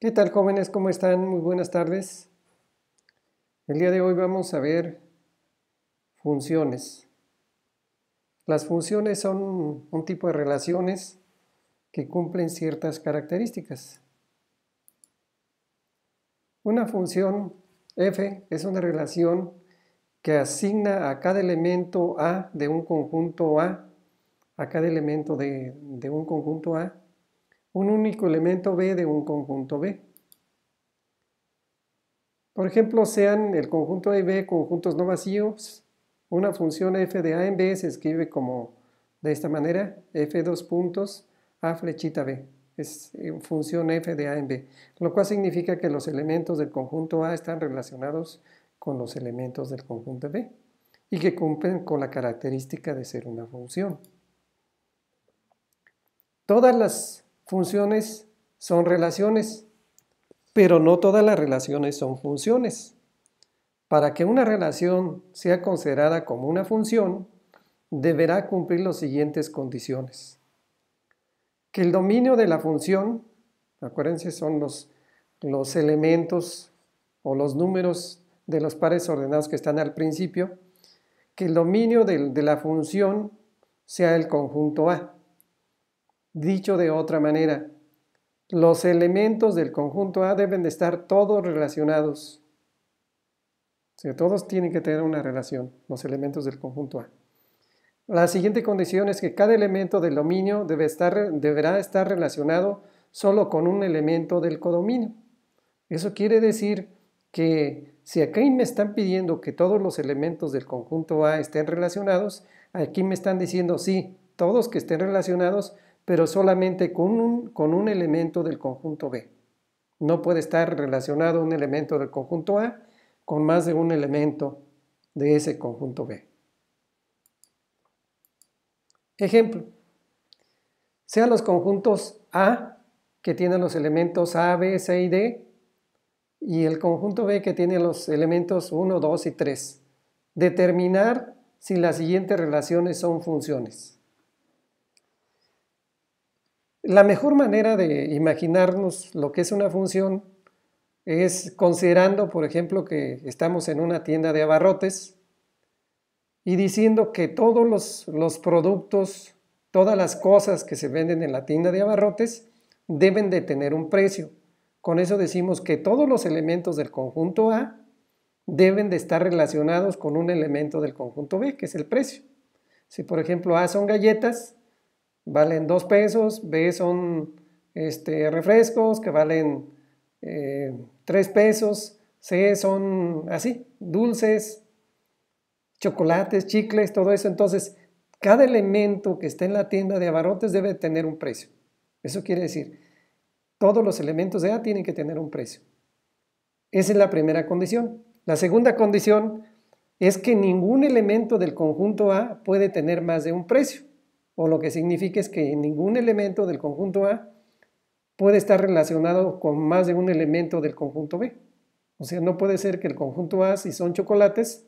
¿Qué tal, jóvenes? ¿Cómo están? Muy buenas tardes. El día de hoy vamos a ver funciones. Las funciones son un tipo de relaciones que cumplen ciertas características. Una función f es una relación que asigna a cada elemento A de un conjunto a cada elemento de un conjunto A, un único elemento B de un conjunto B. Por ejemplo, sean el conjunto A y B conjuntos no vacíos, una función f de A en B se escribe como de esta manera, f dos puntos A flechita B. Es función f de A en B, lo cual significa que los elementos del conjunto A están relacionados con los elementos del conjunto B y que cumplen con la característica de ser una función. Todas las funciones son relaciones, pero no todas las relaciones son funciones. Para que una relación sea considerada como una función, deberá cumplir las siguientes condiciones. Que el dominio de la función, acuérdense, son los elementos o los números de los pares ordenados que están al principio, que el dominio de la función sea el conjunto A. Dicho de otra manera, los elementos del conjunto A deben de estar todos relacionados. O sea, todos tienen que tener una relación, los elementos del conjunto A. La siguiente condición es que cada elemento del dominio deberá estar relacionado solo con un elemento del codominio. Eso quiere decir que si aquí me están pidiendo que todos los elementos del conjunto A estén relacionados, aquí me están diciendo sí, todos que estén relacionados, pero solamente con un elemento del conjunto B. No puede estar relacionado un elemento del conjunto A con más de un elemento de ese conjunto B. Ejemplo, sean los conjuntos A, que tienen los elementos A, B, C y D, y el conjunto B, que tiene los elementos 1, 2 y 3. Determinar si las siguientes relaciones son funciones. La mejor manera de imaginarnos lo que es una función es considerando, por ejemplo, que estamos en una tienda de abarrotes y diciendo que todos los productos, todas las cosas que se venden en la tienda de abarrotes deben de tener un precio. Con eso decimos que todos los elementos del conjunto A deben de estar relacionados con un elemento del conjunto B, que es el precio. Si por ejemplo A son galletas, valen 2 pesos, B son refrescos que valen 3 pesos, C son así, dulces, chocolates, chicles, todo eso. Entonces, cada elemento que esté en la tienda de abarrotes debe tener un precio. Eso quiere decir, todos los elementos de A tienen que tener un precio. Esa es la primera condición. La segunda condición es que ningún elemento del conjunto A puede tener más de un precio, o lo que significa es que ningún elemento del conjunto A puede estar relacionado con más de un elemento del conjunto B. O sea, no puede ser que el conjunto A, si son chocolates,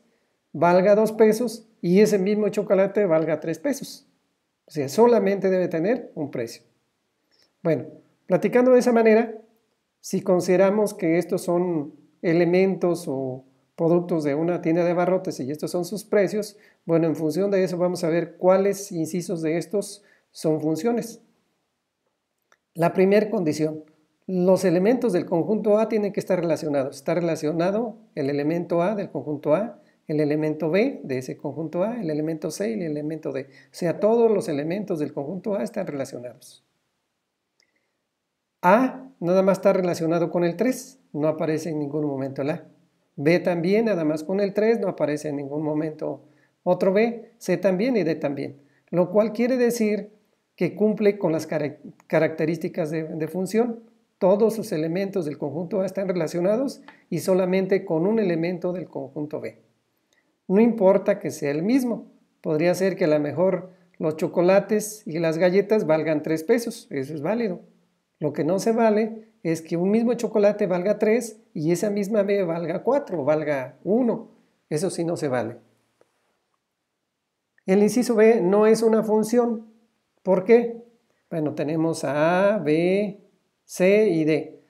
valga 2 pesos y ese mismo chocolate valga 3 pesos. O sea, solamente debe tener un precio. Bueno, platicando de esa manera, si consideramos que estos son elementos o productos de una tienda de abarrotes y estos son sus precios, bueno, en función de eso vamos a ver cuáles incisos de estos son funciones. La primera condición, los elementos del conjunto A tienen que estar relacionados. Está relacionado el elemento A del conjunto A, el elemento B de ese conjunto A, el elemento C y el elemento D. O sea, todos los elementos del conjunto A están relacionados. A nada más está relacionado con el 3, no aparece en ningún momento el A. B también, nada más con el 3, no aparece en ningún momento otro B, C también y D también. Lo cual quiere decir que cumple con las características de función. Todos sus elementos del conjunto A están relacionados y solamente con un elemento del conjunto B. No importa que sea el mismo. Podría ser que a lo mejor los chocolates y las galletas valgan 3 pesos. Eso es válido. Lo que no se vale es que un mismo chocolate valga 3 y esa misma B valga 4 o valga 1. Eso sí no se vale. El inciso B no es una función. ¿Por qué? Bueno, tenemos A, B, C y D.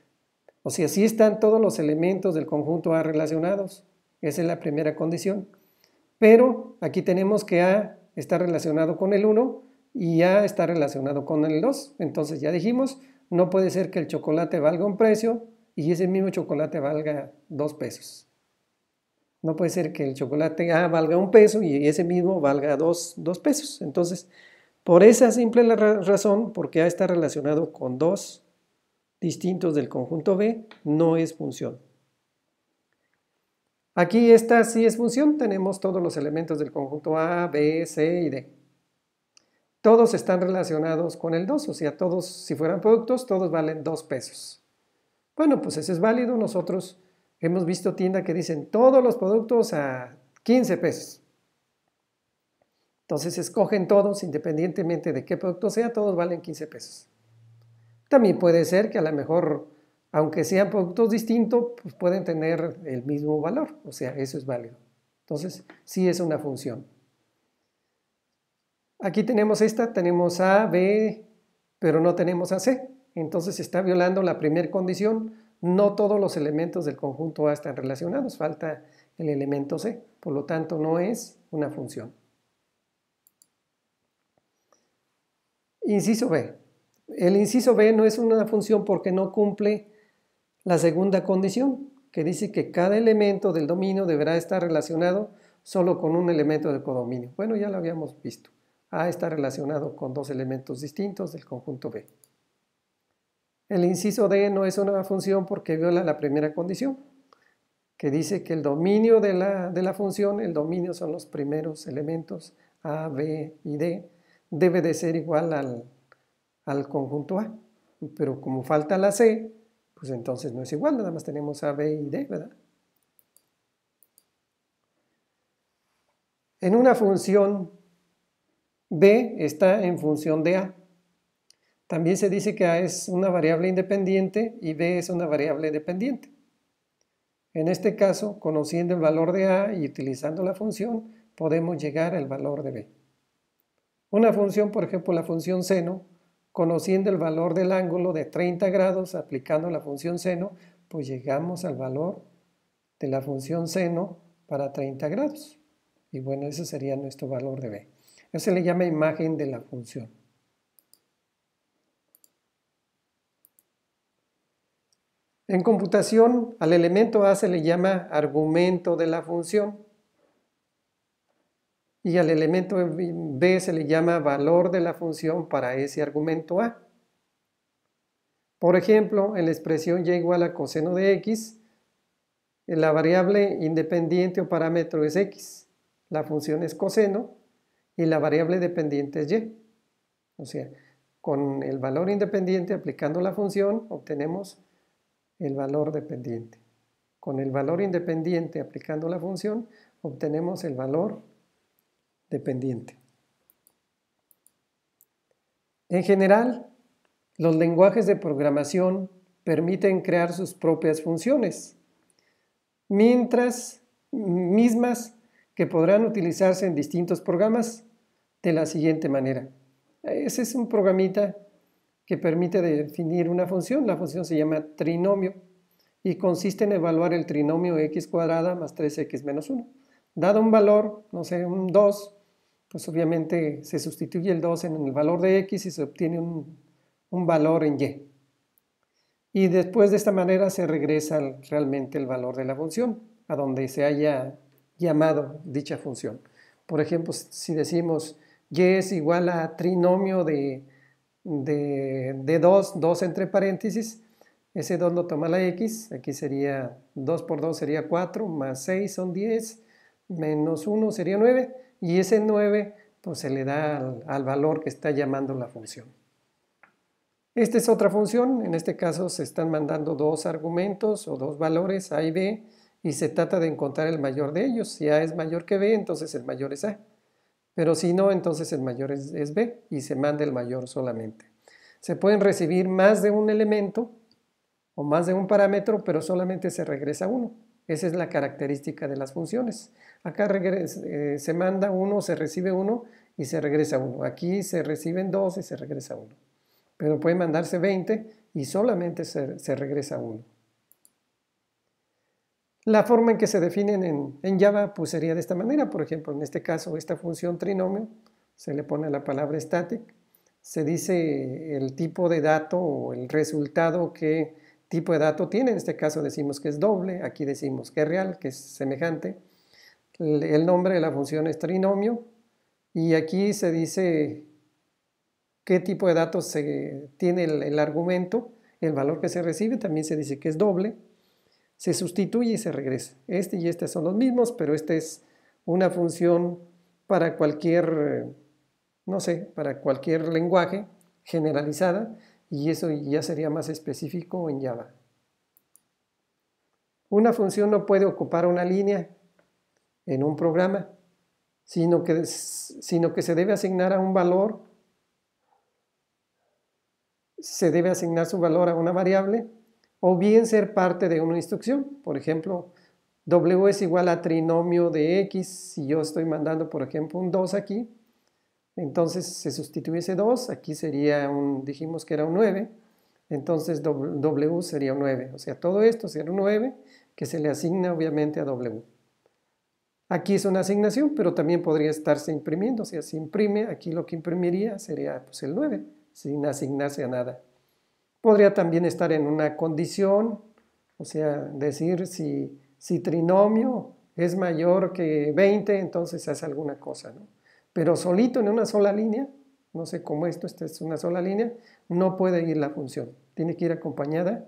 O sea, sí están todos los elementos del conjunto A relacionados. Esa es la primera condición. Pero aquí tenemos que A está relacionado con el 1 y A está relacionado con el 2. Entonces ya dijimos, no puede ser que el chocolate valga un precio y ese mismo chocolate valga 2 pesos. No puede ser que el chocolate A valga un peso y ese mismo valga 2 pesos. Entonces, por esa simple razón, porque A está relacionado con 2 distintos del conjunto B, no es función. Aquí esta sí es función, tenemos todos los elementos del conjunto A, B, C y D. Todos están relacionados con el 2, o sea, todos, si fueran productos, todos valen 2 pesos. Bueno, pues eso es válido. Nosotros hemos visto tiendas que dicen todos los productos a 15 pesos. Entonces escogen todos, independientemente de qué producto sea, todos valen 15 pesos. También puede ser que a lo mejor, aunque sean productos distintos, pues pueden tener el mismo valor, o sea, eso es válido. Entonces, sí es una función. Aquí tenemos tenemos A, B, pero no tenemos a C. Entonces está violando la primera condición. No todos los elementos del conjunto A están relacionados, falta el elemento C. Por lo tanto, no es una función. Inciso B. El inciso B no es una función porque no cumple la segunda condición, que dice que cada elemento del dominio deberá estar relacionado solo con un elemento del codominio. Bueno, ya lo habíamos visto. A está relacionado con 2 elementos distintos del conjunto B. El inciso D no es una función porque viola la primera condición, que dice que el dominio de la función, el dominio son los primeros elementos A, B y D, debe de ser igual al conjunto A. Pero como falta la C, pues entonces no es igual, nada más tenemos A, B y D, ¿verdad? En una función, B está en función de A. También se dice que A es una variable independiente y B es una variable dependiente. En este caso, conociendo el valor de A y utilizando la función, podemos llegar al valor de B. Una función, por ejemplo, la función seno, conociendo el valor del ángulo de 30 grados, aplicando la función seno, pues llegamos al valor de la función seno para 30 grados. Y bueno, ese sería nuestro valor de B. Eso se le llama imagen de la función. En computación, al elemento A se le llama argumento de la función y al elemento B se le llama valor de la función para ese argumento A. Por ejemplo, en la expresión y igual a coseno de x, la variable independiente o parámetro es x, la función es coseno y la variable dependiente es y. O sea, con el valor independiente aplicando la función obtenemos el valor dependiente. Con el valor independiente aplicando la función obtenemos el valor dependiente. En general, los lenguajes de programación permiten crear sus propias funciones, mismas que podrán utilizarse en distintos programas de la siguiente manera. Ese es un programita que permite definir una función. La función se llama trinomio y consiste en evaluar el trinomio x cuadrada más 3x menos 1. Dado un valor, no sé, un 2, pues obviamente se sustituye el 2 en el valor de x y se obtiene un valor en y. Y después de esta manera se regresa realmente el valor de la función, a donde se haya llamado dicha función. Por ejemplo, si decimos y es igual a trinomio de 2 entre paréntesis, ese 2 lo toma la x, aquí sería 2 por 2 sería 4, más 6 son 10, menos 1 sería 9, y ese 9 pues se le da al valor que está llamando la función. Esta es otra función, en este caso se están mandando 2 argumentos o 2 valores A y B, y se trata de encontrar el mayor de ellos. Si A es mayor que B, entonces el mayor es A. Pero si no, entonces el mayor es B y se manda el mayor solamente. Se pueden recibir más de un elemento o más de un parámetro, pero solamente se regresa uno. Esa es la característica de las funciones. Acá se manda uno, se recibe uno y se regresa uno. Aquí se reciben 2 y se regresa uno. Pero puede mandarse 20 y solamente se regresa uno. La forma en que se definen en Java pues sería de esta manera. Por ejemplo, en este caso, esta función trinomio, se le pone la palabra static, se dice el tipo de dato o el resultado que tipo de dato tiene. En este caso decimos que es doble, aquí decimos que es real, que es semejante. El nombre de la función es trinomio y aquí se dice qué tipo de datos tiene el argumento, el valor que se recibe, también se dice que es doble. Se sustituye y se regresa. Este y este son los mismos, pero esta es una función para cualquier, no sé, para cualquier lenguaje generalizada y eso ya sería más específico en Java. Una función no puede ocupar una línea en un programa, sino que se debe asignar a un valor, se debe asignar su valor a una variable o bien ser parte de una instrucción. Por ejemplo, W es igual a trinomio de X. Si yo estoy mandando, por ejemplo, un 2 aquí, entonces se sustituye ese 2. Aquí sería dijimos que era un 9. Entonces W sería un 9. O sea, todo esto sería un 9 que se le asigna obviamente a W. Aquí es una asignación, pero también podría estarse imprimiendo. O sea, si imprime, aquí lo que imprimiría sería pues, el 9, sin asignarse a nada. Podría también estar en una condición, o sea, decir si trinomio es mayor que 20, entonces hace alguna cosa, ¿no? Pero solito en una sola línea, no sé cómo esta es una sola línea, no puede ir la función. Tiene que ir acompañada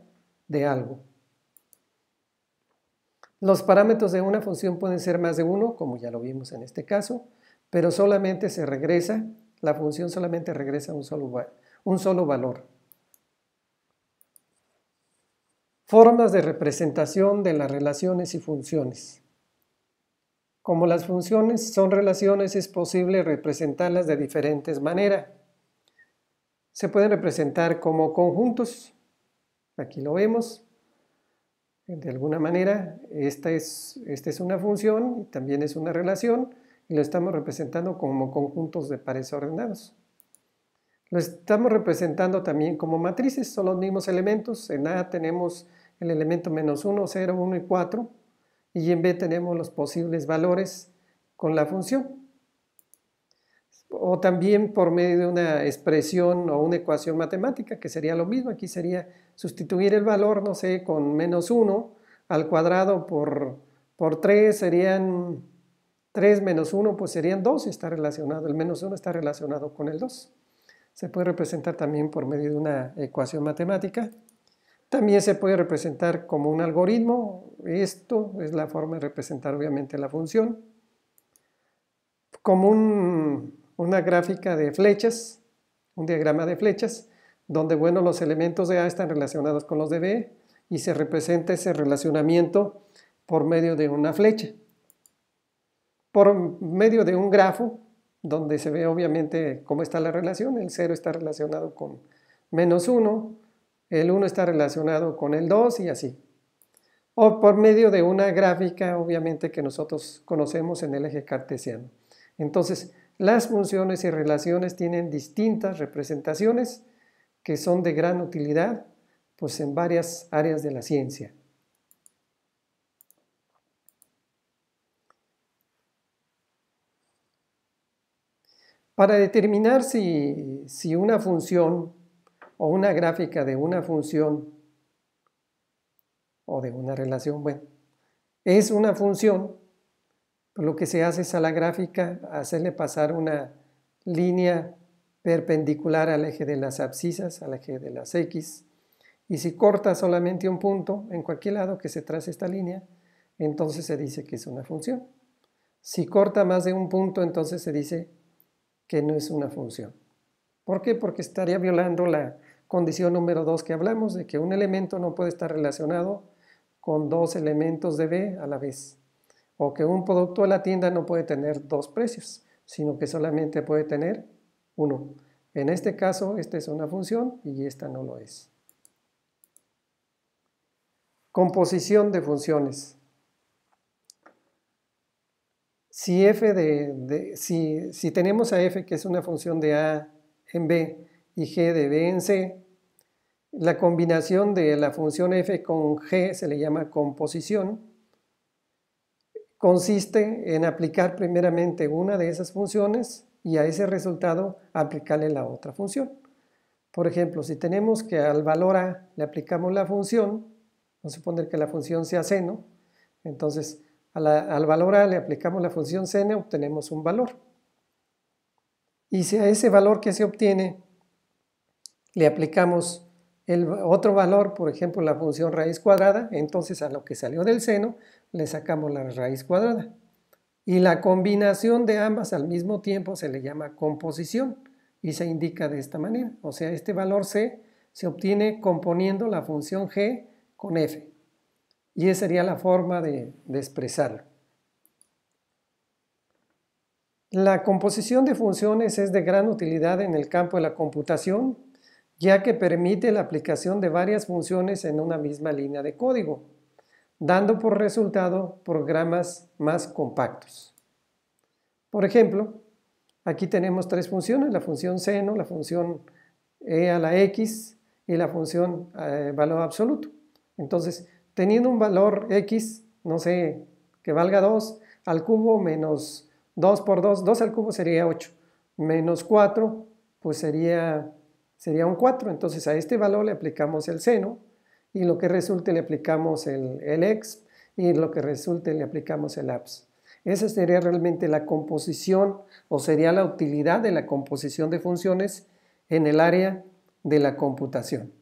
de algo. Los parámetros de una función pueden ser más de uno, como ya lo vimos en este caso, pero solamente se regresa, la función solamente regresa un solo valor. Formas de representación de las relaciones y funciones. Como las funciones son relaciones, es posible representarlas de diferentes maneras. Se pueden representar como conjuntos. Aquí lo vemos. De alguna manera, esta es una función y también es una relación y lo estamos representando como conjuntos de pares ordenados. Lo estamos representando también como matrices, son los mismos elementos. En A tenemos el elemento menos 1, 0, 1 y 4 y en B tenemos los posibles valores con la función. O también por medio de una expresión o una ecuación matemática, que sería lo mismo. Aquí sería sustituir el valor, no sé, con menos 1 al cuadrado por 3, serían 3 menos 1, pues serían 2, está relacionado, el menos 1 está relacionado con el 2. Se puede representar también por medio de una ecuación matemática. También se puede representar como un algoritmo. Esto es la forma de representar obviamente la función. Como una gráfica de flechas, un diagrama de flechas, donde bueno, los elementos de A están relacionados con los de B y se representa ese relacionamiento por medio de una flecha. Por medio de un grafo, donde se ve obviamente cómo está la relación. El 0 está relacionado con menos 1, el 1 está relacionado con el 2 y así. O por medio de una gráfica, obviamente, que nosotros conocemos en el eje cartesiano. Entonces, las funciones y relaciones tienen distintas representaciones que son de gran utilidad pues, en varias áreas de la ciencia. Para determinar si una función o una gráfica de una función o de una relación, bueno, es una función, lo que se hace es a la gráfica hacerle pasar una línea perpendicular al eje de las abscisas, al eje de las X, y si corta solamente un punto en cualquier lado que se trace esta línea, entonces se dice que es una función. Si corta más de un punto, entonces se dice que no es una función. ¿Por qué? Porque estaría violando la condición número 2 que hablamos, de que un elemento no puede estar relacionado con dos elementos de B a la vez. O que un producto de la tienda no puede tener dos precios, sino que solamente puede tener uno. En este caso, esta es una función y esta no lo es. Composición de funciones. Si tenemos a f, que es una función de a en b y g de b en c, la combinación de la función f con g se le llama composición. consiste en aplicar primeramente una de esas funciones y a ese resultado aplicarle la otra función. Por ejemplo, si tenemos que al valor a le aplicamos la función, vamos a suponer que la función sea seno, entonces al valor a le aplicamos la función seno, obtenemos un valor. Y si a ese valor que se obtiene le aplicamos el otro valor, por ejemplo la función raíz cuadrada, entonces a lo que salió del seno le sacamos la raíz cuadrada. Y la combinación de ambas al mismo tiempo se le llama composición y se indica de esta manera. O sea, este valor c se obtiene componiendo la función g con f. Y esa sería la forma de expresarlo. La composición de funciones es de gran utilidad en el campo de la computación, ya que permite la aplicación de varias funciones en una misma línea de código, dando por resultado programas más compactos. Por ejemplo, aquí tenemos tres funciones, la función seno, la función e a la x y la función valor absoluto. Entonces, teniendo un valor x, no sé, que valga 2 al cubo menos 2 por 2, 2 al cubo sería 8, menos 4, pues sería un 4. Entonces a este valor le aplicamos el seno y lo que resulte le aplicamos el x y lo que resulte le aplicamos el abs. Esa sería realmente la composición o sería la utilidad de la composición de funciones en el área de la computación.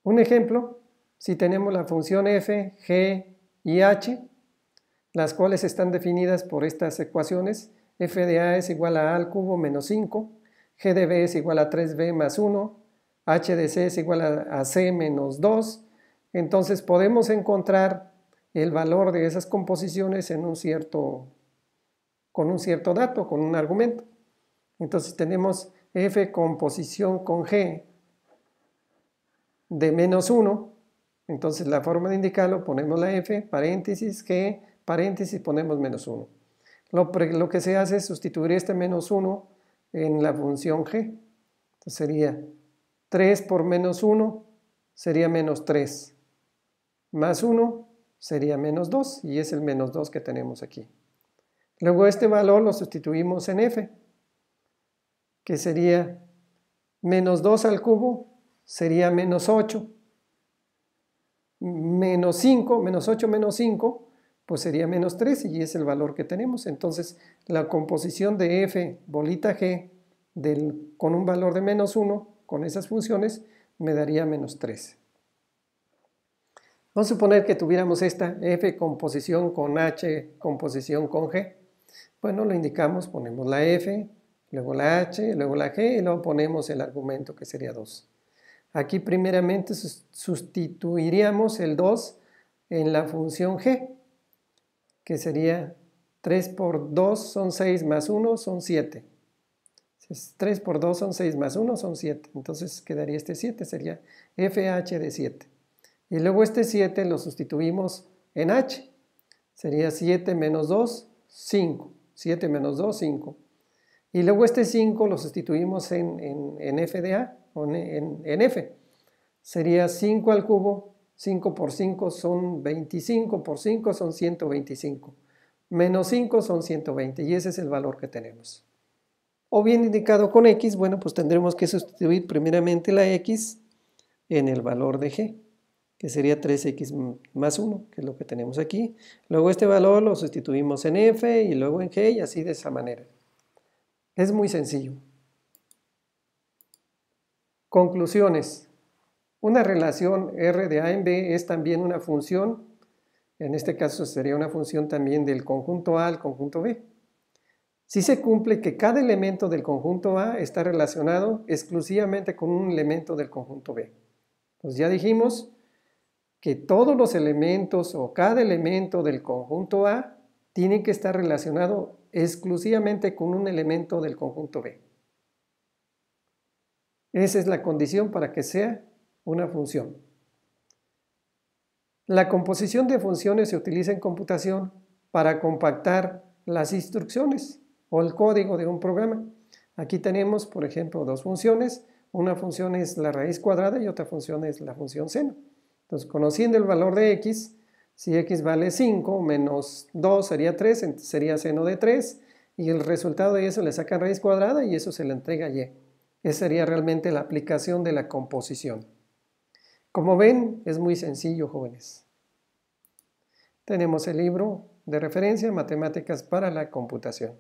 Un ejemplo, si tenemos la función f, g y h, las cuales están definidas por estas ecuaciones, f de a es igual a al cubo menos 5, g de b es igual a 3b más 1, h de c es igual a c menos 2, entonces podemos encontrar el valor de esas composiciones con un cierto dato, con un argumento. Entonces tenemos f composición con g de menos 1, entonces la forma de indicarlo, ponemos la f, paréntesis, g, paréntesis, ponemos menos 1. Lo que se hace es sustituir este menos 1 en la función g. Entonces sería 3 por menos 1 sería menos 3, más 1 sería menos 2, y es el menos 2 que tenemos aquí. Luego este valor lo sustituimos en f, que sería menos 2 al cubo, sería menos 8, menos 5, menos 8 menos 5, pues sería menos 3 y es el valor que tenemos. Entonces la composición de f bolita g con un valor de menos 1, con esas funciones, me daría menos 3. Vamos a suponer que tuviéramos esta f composición con h composición con g. Bueno, lo indicamos, ponemos la f, luego la h, luego la g y luego ponemos el argumento que sería 2. Aquí primeramente sustituiríamos el 2 en la función g, que sería 3 por 2 son 6 más 1 son 7. 3 por 2 son 6 más 1 son 7. Entonces quedaría este 7, sería fh de 7. Y luego este 7 lo sustituimos en h. Sería 7 menos 2, 5. 7 menos 2, 5. Y luego este 5 lo sustituimos en f de a, o en f. Sería 5 al cubo, 5 por 5 son 25, por 5 son 125. Menos 5 son 120, y ese es el valor que tenemos. O bien indicado con x, bueno, pues tendremos que sustituir primeramente la x en el valor de g, que sería 3x más 1, que es lo que tenemos aquí. Luego este valor lo sustituimos en f y luego en g, y así de esa manera. Es muy sencillo. Conclusiones. Una relación R de A en B es también una función, en este caso sería una función también del conjunto A al conjunto B. Si se cumple que cada elemento del conjunto A está relacionado exclusivamente con un elemento del conjunto B. Pues ya dijimos que todos los elementos o cada elemento del conjunto A tienen que estar relacionado exclusivamente con un elemento del conjunto B. Esa es la condición para que sea una función. La composición de funciones se utiliza en computación para compactar las instrucciones o el código de un programa. Aquí tenemos, por ejemplo, dos funciones. Una función es la raíz cuadrada y otra función es la función seno. Entonces, conociendo el valor de x, Si x vale 5 menos 2 sería 3, entonces sería seno de 3, y el resultado de eso le sacan raíz cuadrada y eso se le entrega a y. Esa sería realmente la aplicación de la composición. Como ven, es muy sencillo, jóvenes. Tenemos el libro de referencia Matemáticas para la computación.